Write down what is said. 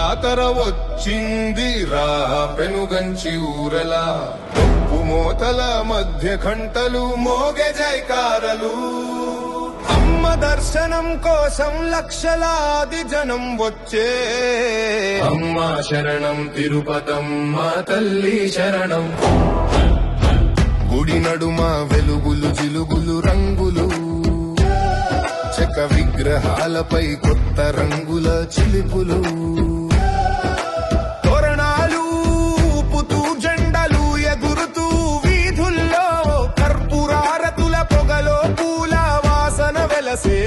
జాతర వచ్చింది రా పెనుగంచి ఊరలా ఉప్పు మోతల మధ్య గంటలు మోగే జైకారలు అమ్మ దర్శనం కోసం లక్షలాది జనం వచ్చే అమ్మ శరణం తిరుపతమ్మ తల్లి శరణం గుడి నడుమ వెలుగులు జిలుగులు రంగులు చెక్క విగ్రహాలపై కొత్త రంగుల చిలుపులు తోరణాలు ఊపుతూ జెండలు ఎగురుతూ వీధుల్లో కర్పూరారతుల పొగలో పూల వాసన వెలసే